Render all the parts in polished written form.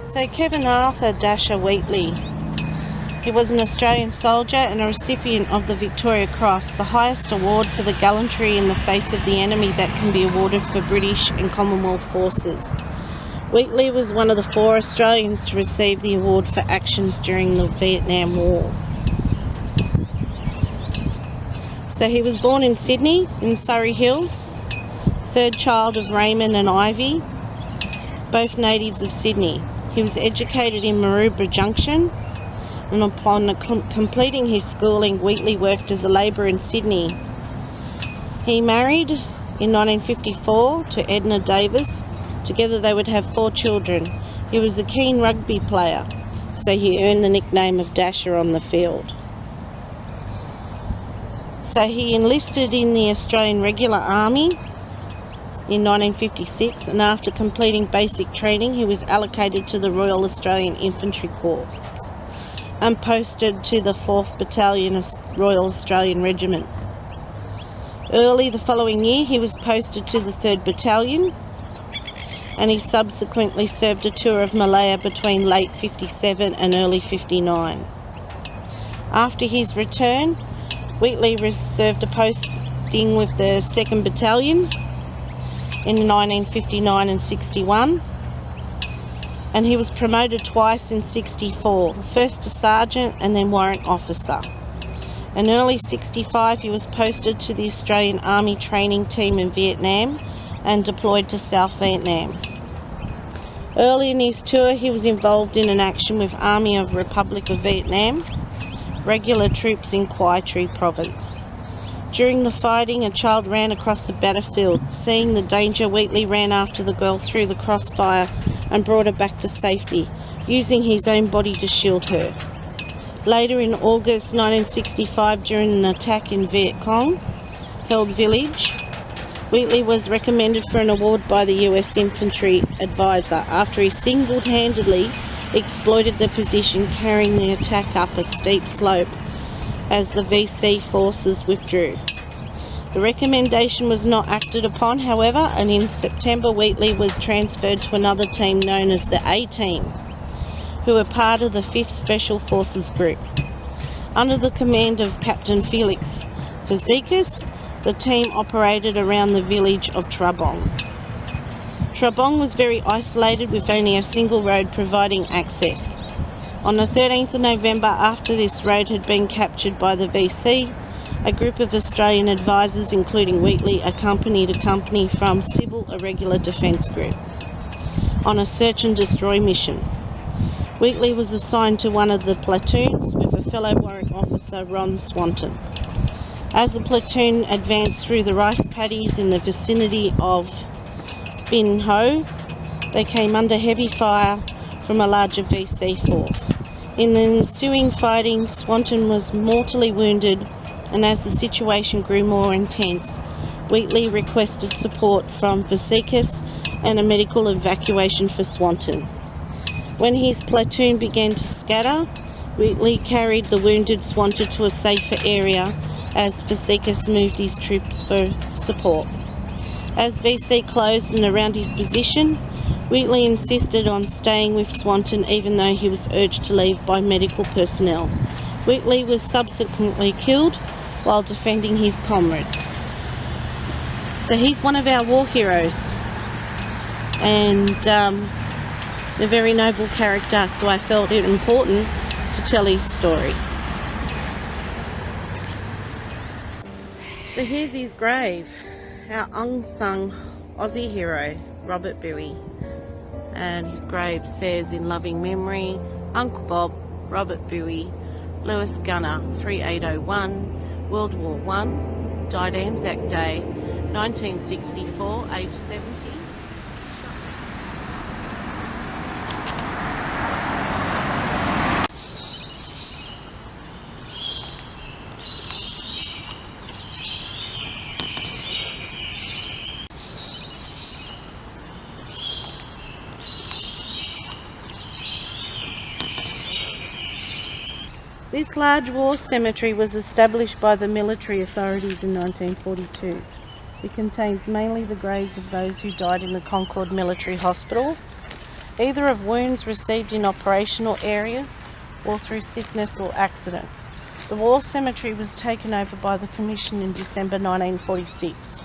So Kevin Arthur Dasher Wheatley. He was an Australian soldier and a recipient of the Victoria Cross, the highest award for the gallantry in the face of the enemy that can be awarded for British and Commonwealth forces. Wheatley was one of the 4 Australians to receive the award for actions during the Vietnam War. So he was born in Sydney, in Surrey Hills, 3rd child of Raymond and Ivy, both natives of Sydney. He was educated in Maroubra Junction, and upon completing his schooling, Wheatley worked as a labourer in Sydney. He married in 1954 to Edna Davis. Together they would have 4 children. He was a keen rugby player, so he earned the nickname of Dasher on the field. So he enlisted in the Australian Regular Army in 1956, and after completing basic training he was allocated to the Royal Australian Infantry Corps and posted to the 4th Battalion Royal Australian Regiment. Early the following year he was posted to the 3rd Battalion, and he subsequently served a tour of Malaya between late 57 and early 59. After his return, Wheatley served a posting with the 2nd Battalion in 1959 and 61, and he was promoted twice in 64, first to sergeant and then warrant officer. In early 65 he was posted to the Australian Army training team in Vietnam and deployed to South Vietnam. Early in his tour he was involved in an action with Army of Republic of Vietnam, regular troops in Quai Tri Province. During the fighting, a child ran across the battlefield. Seeing the danger, Wheatley ran after the girl through the crossfire and brought her back to safety, using his own body to shield her. Later in August 1965, during an attack in Viet Cong held village, Wheatley was recommended for an award by the US Infantry Advisor after he single-handedly exploited the position, carrying the attack up a steep slope as the VC forces withdrew. The recommendation was not acted upon, however, and in September Wheatley was transferred to another team known as the A-Team, who were part of the 5th Special Forces Group. Under the command of Captain Felix Fazekas, the team operated around the village of Trabong. Trabong was very isolated with only a single road providing access. On the 13th of November, after this road had been captured by the VC, a group of Australian advisors, including Wheatley, accompanied a company from Civil Irregular Defence Group on a search and destroy mission. Wheatley was assigned to one of the platoons with a fellow warrant officer, Ron Swanton. As the platoon advanced through the rice paddies in the vicinity of Bin Ho, they came under heavy fire from a larger VC force. In the ensuing fighting, Swanton was mortally wounded, and as the situation grew more intense, Wheatley requested support from Vasekas and a medical evacuation for Swanton. When his platoon began to scatter, Wheatley carried the wounded Swanton to a safer area as Vasekas moved his troops for support. As VC closed and around his position, Wheatley insisted on staying with Swanton even though he was urged to leave by medical personnel. Wheatley was subsequently killed while defending his comrade. So he's one of our war heroes and a very noble character, so I felt it important to tell his story. So here's his grave, our unsung Aussie hero, Robert Bowie. And his grave says, in loving memory, Uncle Bob, Robert Bowie, Lewis Gunner, 3801, World War I, died Anzac Day, 1964, aged 70. This large war cemetery was established by the military authorities in 1942. It contains mainly the graves of those who died in the Concord Military Hospital either of wounds received in operational areas or through sickness or accident. The war cemetery was taken over by the Commission in December 1946.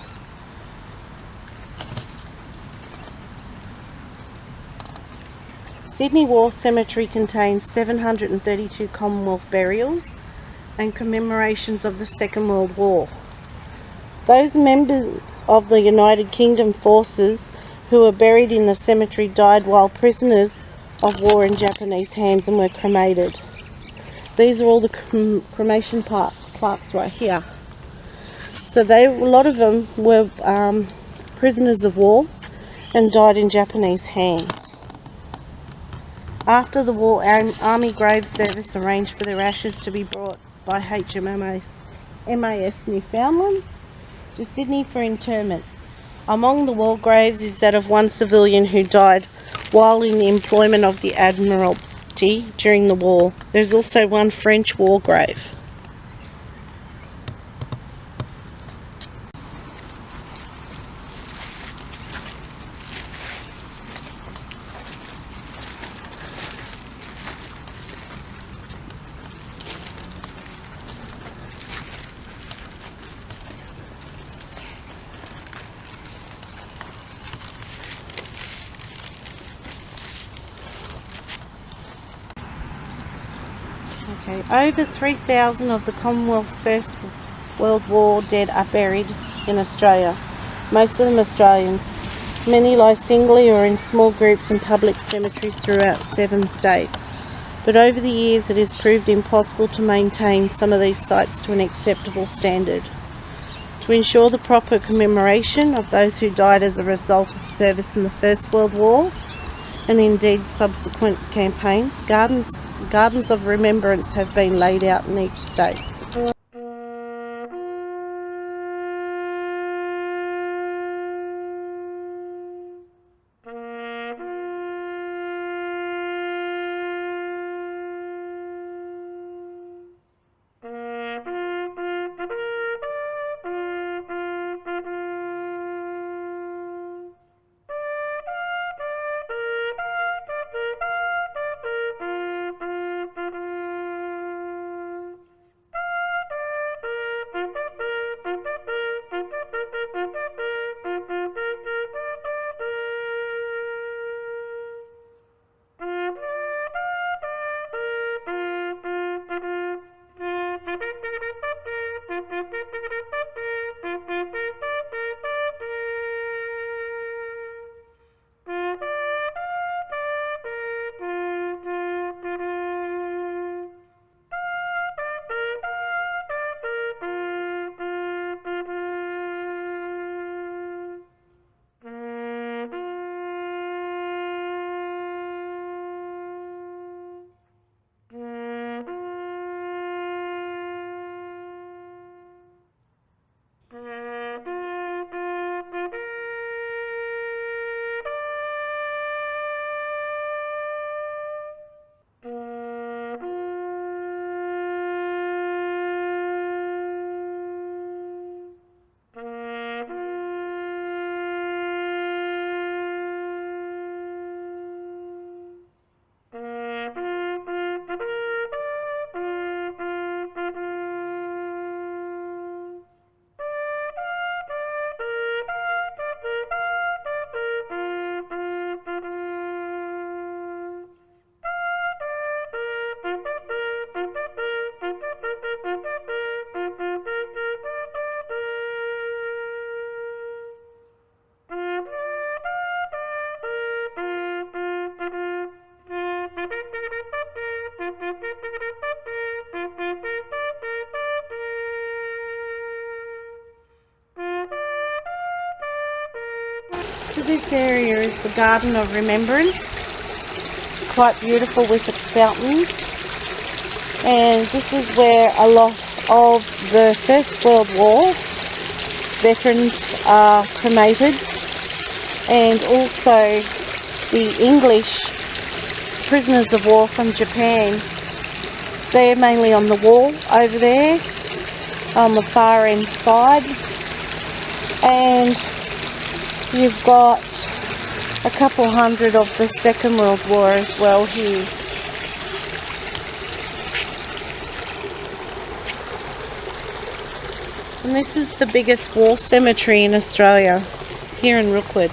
Sydney War Cemetery contains 732 Commonwealth burials and commemorations of the Second World War. Those members of the United Kingdom forces who were buried in the cemetery died while prisoners of war in Japanese hands and were cremated. These are all the cremation plaques right here. So a lot of them were prisoners of war and died in Japanese hands. After the war, Army Grave Service arranged for their ashes to be brought by HMAS Newfoundland to Sydney for interment. Among the war graves is that of one civilian who died while in the employment of the Admiralty during the war. There's also one French war grave. Over 3,000 of the Commonwealth's First World War dead are buried in Australia, most of them Australians. Many lie singly or in small groups in public cemeteries throughout 7 states. But over the years it has proved impossible to maintain some of these sites to an acceptable standard. To ensure the proper commemoration of those who died as a result of service in the First World War, and indeed subsequent campaigns, gardens of remembrance have been laid out in each state. So this area is the Garden of Remembrance. It's quite beautiful with its fountains. And this is where a lot of the First World War veterans are cremated, and also the English prisoners of war from Japan. They're mainly on the wall over there on the far end side. And you've got a couple hundred of the Second World War as well here. And this is the biggest war cemetery in Australia, here in Rookwood.